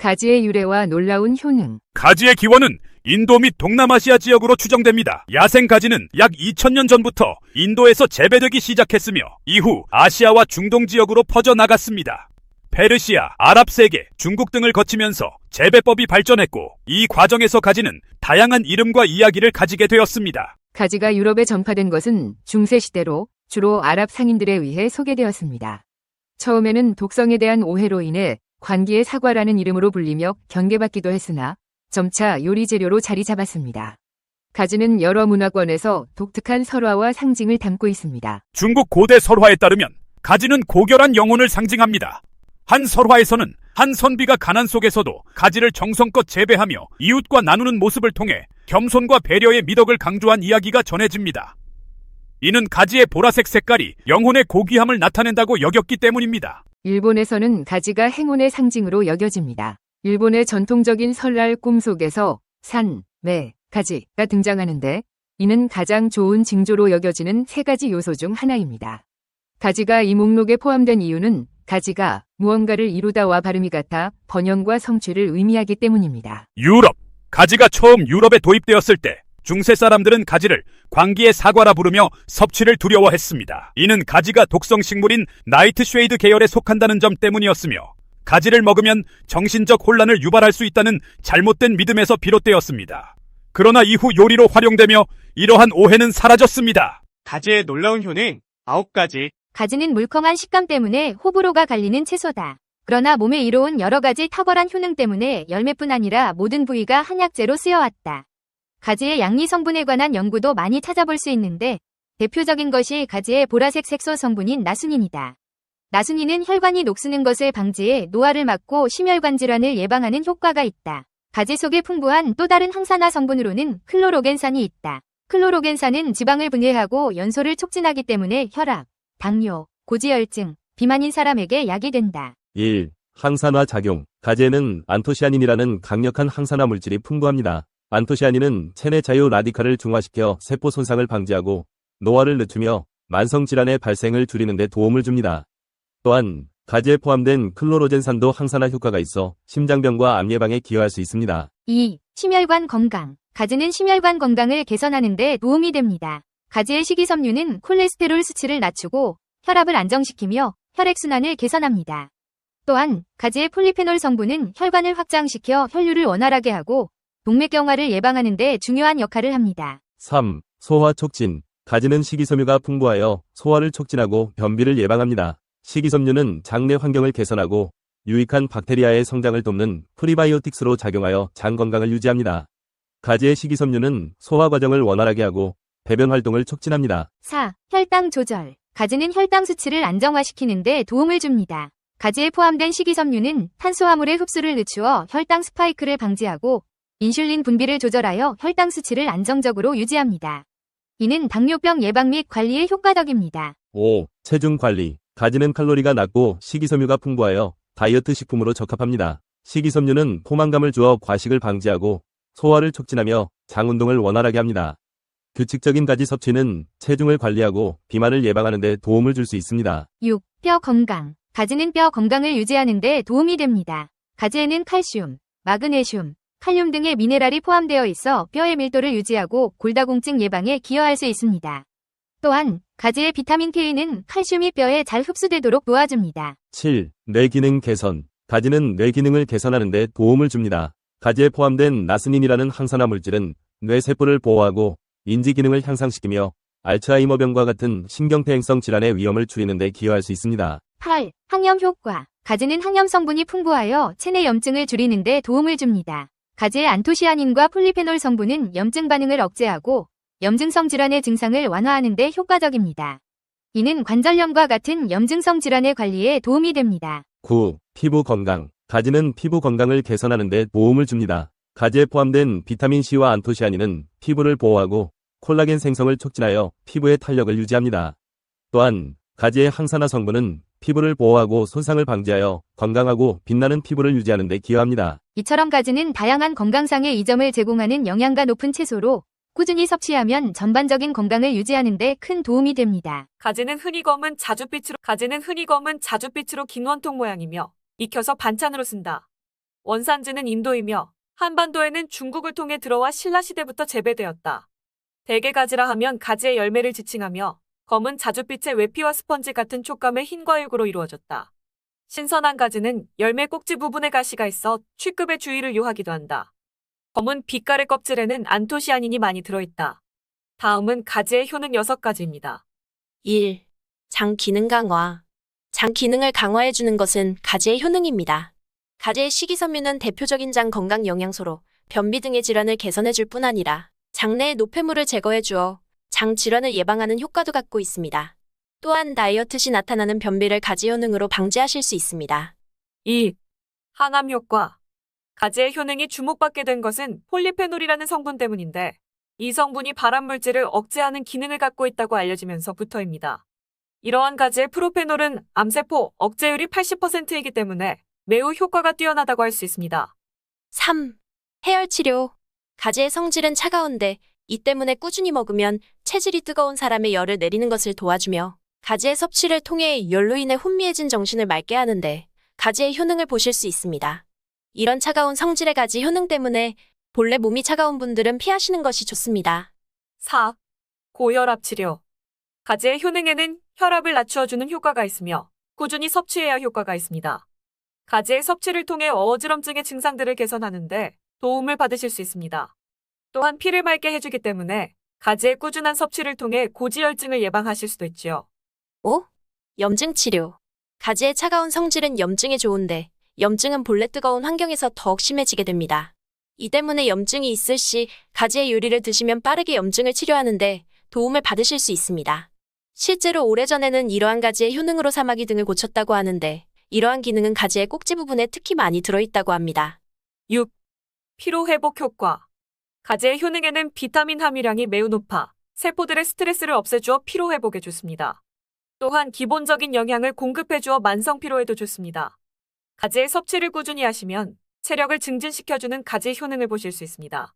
가지의 유래와 놀라운 효능. 가지의 기원은 인도 및 동남아시아 지역으로 추정됩니다. 야생 가지는 약 2000년 전부터 인도에서 재배되기 시작했으며 이후 아시아와 중동 지역으로 퍼져나갔습니다. 페르시아, 아랍 세계, 중국 등을 거치면서 재배법이 발전했고 이 과정에서 가지는 다양한 이름과 이야기를 가지게 되었습니다. 가지가 유럽에 전파된 것은 중세시대로 주로 아랍 상인들에 의해 소개되었습니다. 처음에는 독성에 대한 오해로 인해 관기의 사과라는 이름으로 불리며 경계받기도 했으나 점차 요리 재료로 자리 잡았습니다. 가지는 여러 문화권에서 독특한 설화와 상징을 담고 있습니다. 중국 고대 설화에 따르면 가지는 고결한 영혼을 상징합니다. 한 설화에서는 한 선비가 가난 속에서도 가지를 정성껏 재배하며 이웃과 나누는 모습을 통해 겸손과 배려의 미덕을 강조한 이야기가 전해집니다. 이는 가지의 보라색 색깔이 영혼의 고귀함을 나타낸다고 여겼기 때문입니다. 일본에서는 가지가 행운의 상징으로 여겨집니다. 일본의 전통적인 설날 꿈 속에서 산, 매, 가지가 등장하는데 이는 가장 좋은 징조로 여겨지는 세 가지 요소 중 하나입니다. 가지가 이 목록에 포함된 이유는 가지가 무언가를 이루다와 발음이 같아 번영과 성취를 의미하기 때문입니다. 유럽. 가지가 처음 유럽에 도입되었을 때 중세 사람들은 가지를 광기의 사과라 부르며 섭취를 두려워했습니다. 이는 가지가 독성 식물인 나이트쉐이드 계열에 속한다는 점 때문이었으며 가지를 먹으면 정신적 혼란을 유발할 수 있다는 잘못된 믿음에서 비롯되었습니다. 그러나 이후 요리로 활용되며 이러한 오해는 사라졌습니다. 가지의 놀라운 효능 9가지. 가지는 물컹한 식감 때문에 호불호가 갈리는 채소다. 그러나 몸에 이로운 여러 가지 탁월한 효능 때문에 열매뿐 아니라 모든 부위가 한약재로 쓰여왔다. 가지의 양리 성분에 관한 연구도 많이 찾아볼 수 있는데 대표적인 것이 가지의 보라색 색소 성분인 나수닌이다. 나수닌은 혈관이 녹쓰는 것을 방지해 노화를 막고 심혈관 질환을 예방하는 효과가 있다. 가지 속에 풍부한 또 다른 항산화 성분으로는 클로로겐산이 있다. 클로로겐산은 지방을 분해하고 연소를 촉진하기 때문에 혈압, 당뇨, 고지혈증, 비만인 사람에게 약이 된다. 1. 항산화 작용. 가지에는 안토시아닌이라는 강력한 항산화 물질이 풍부합니다. 안토시아닌은 체내 자유 라디칼을 중화시켜 세포 손상을 방지하고 노화를 늦추며 만성질환의 발생을 줄이는 데 도움을 줍니다. 또한 가지에 포함된 클로로젠산도 항산화 효과가 있어 심장병과 암 예방에 기여할 수 있습니다. 2. 심혈관 건강. 가지는 심혈관 건강을 개선하는 데 도움이 됩니다. 가지의 식이섬유는 콜레스테롤 수치를 낮추고 혈압을 안정시키며 혈액순환을 개선합니다. 또한 가지의 폴리페놀 성분은 혈관을 확장시켜 혈류를 원활하게 하고 동맥경화를 예방하는 데 중요한 역할을 합니다. 3. 소화 촉진. 가지는 식이섬유가 풍부하여 소화를 촉진하고 변비를 예방합니다. 식이섬유는 장내 환경을 개선하고 유익한 박테리아의 성장을 돕는 프리바이오틱스로 작용하여 장 건강을 유지합니다. 가지의 식이섬유는 소화 과정을 원활하게 하고 배변 활동을 촉진합니다. 4. 혈당 조절. 가지는 혈당 수치를 안정화시키는 데 도움을 줍니다. 가지에 포함된 식이섬유는 탄수화물의 흡수를 늦추어 혈당 스파이크를 방지하고 인슐린 분비를 조절하여 혈당 수치를 안정적으로 유지합니다. 이는 당뇨병 예방 및 관리에 효과적입니다. 5. 체중 관리. 가지는 칼로리가 낮고 식이섬유가 풍부하여 다이어트 식품으로 적합합니다. 식이섬유는 포만감을 주어 과식을 방지하고 소화를 촉진하며 장 운동을 원활하게 합니다. 규칙적인 가지 섭취는 체중을 관리하고 비만을 예방하는 데 도움을 줄 수 있습니다. 6. 뼈 건강. 가지는 뼈 건강을 유지하는 데 도움이 됩니다. 가지에는 칼슘, 마그네슘, 칼륨 등의 미네랄이 포함되어 있어 뼈의 밀도를 유지하고 골다공증 예방에 기여할 수 있습니다. 또한 가지의 비타민 K는 칼슘이 뼈에 잘 흡수되도록 도와줍니다. 7. 뇌 기능 개선. 가지는 뇌 기능을 개선하는 데 도움을 줍니다. 가지에 포함된 나스닌이라는 항산화 물질은 뇌 세포를 보호하고 인지 기능을 향상시키며 알츠하이머병과 같은 신경퇴행성 질환의 위험을 줄이는 데 기여할 수 있습니다. 8. 항염 효과. 가지는 항염 성분이 풍부하여 체내 염증을 줄이는 데 도움을 줍니다. 가지의 안토시아닌과 폴리페놀 성분은 염증 반응을 억제하고 염증성 질환의 증상을 완화하는 데 효과적입니다. 이는 관절염과 같은 염증성 질환의 관리에 도움이 됩니다. 9. 피부 건강. 가지는 피부 건강을 개선하는 데 도움을 줍니다. 가지에 포함된 비타민C와 안토시아닌은 피부를 보호하고 콜라겐 생성을 촉진하여 피부의 탄력을 유지합니다. 또한 가지의 항산화 성분은 피부를 보호하고 손상을 방지하여 건강하고 빛나는 피부를 유지하는 데 기여합니다. 이처럼 가지는 다양한 건강상의 이점을 제공하는 영양가 높은 채소로 꾸준히 섭취하면 전반적인 건강을 유지하는 데 큰 도움이 됩니다. 가지는 흔히 검은 자줏빛으로 긴 원통 모양이며 익혀서 반찬으로 쓴다. 원산지는 인도이며 한반도에는 중국을 통해 들어와 신라시대부터 재배되었다. 대게 가지라 하면 가지의 열매를 지칭하며 검은 자줏빛의 외피와 스펀지 같은 촉감의 흰 과육으로 이루어졌다. 신선한 가지는 열매 꼭지 부분에 가시가 있어 취급의 주의를 요하기도 한다. 검은 빛깔의 껍질에는 안토시아닌이 많이 들어있다. 다음은 가지의 효능 6가지입니다. 1. 장 기능 강화. 장 기능을 강화해주는 것은 가지의 효능입니다. 가지의 식이섬유는 대표적인 장 건강 영양소로 변비 등의 질환을 개선해줄 뿐 아니라 장내의 노폐물을 제거해주어 장 질환을 예방하는 효과도 갖고 있습니다. 또한 다이어트 시 나타나는 변비를 가지 효능으로 방지하실 수 있습니다. 2. 항암 효과. 가지의 효능이 주목받게 된 것은 폴리페놀이라는 성분 때문인데 이 성분이 발암물질을 억제하는 기능을 갖고 있다고 알려지면서부터입니다. 이러한 가지의 프로페놀은 암세포 억제율이 80%이기 때문에 매우 효과가 뛰어나다고 할 수 있습니다. 3. 해열 치료. 가지의 성질은 차가운데 이 때문에 꾸준히 먹으면 체질이 뜨거운 사람의 열을 내리는 것을 도와주며 가지의 섭취를 통해 열로 인해 혼미해진 정신을 맑게 하는데 가지의 효능을 보실 수 있습니다. 이런 차가운 성질의 가지 효능 때문에 본래 몸이 차가운 분들은 피하시는 것이 좋습니다. 4. 고혈압 치료. 가지의 효능에는 혈압을 낮추어주는 효과가 있으며 꾸준히 섭취해야 효과가 있습니다. 가지의 섭취를 통해 어지럼증의 증상들을 개선하는데 도움을 받으실 수 있습니다. 또한 피를 맑게 해주기 때문에 가지의 꾸준한 섭취를 통해 고지혈증을 예방하실 수도 있지요. 5. 염증 치료. 가지의 차가운 성질은 염증에 좋은데 염증은 본래 뜨거운 환경에서 더욱 심해지게 됩니다. 이 때문에 염증이 있을 시 가지의 요리를 드시면 빠르게 염증을 치료하는데 도움을 받으실 수 있습니다. 실제로 오래전에는 이러한 가지의 효능으로 사마귀 등을 고쳤다고 하는데 이러한 기능은 가지의 꼭지 부분에 특히 많이 들어있다고 합니다. 6. 피로회복 효과. 가지의 효능에는 비타민 함유량이 매우 높아 세포들의 스트레스를 없애주어 피로회복에 좋습니다. 또한 기본적인 영양을 공급해주어 만성 피로에도 좋습니다. 가지의 섭취를 꾸준히 하시면 체력을 증진시켜주는 가지 효능을 보실 수 있습니다.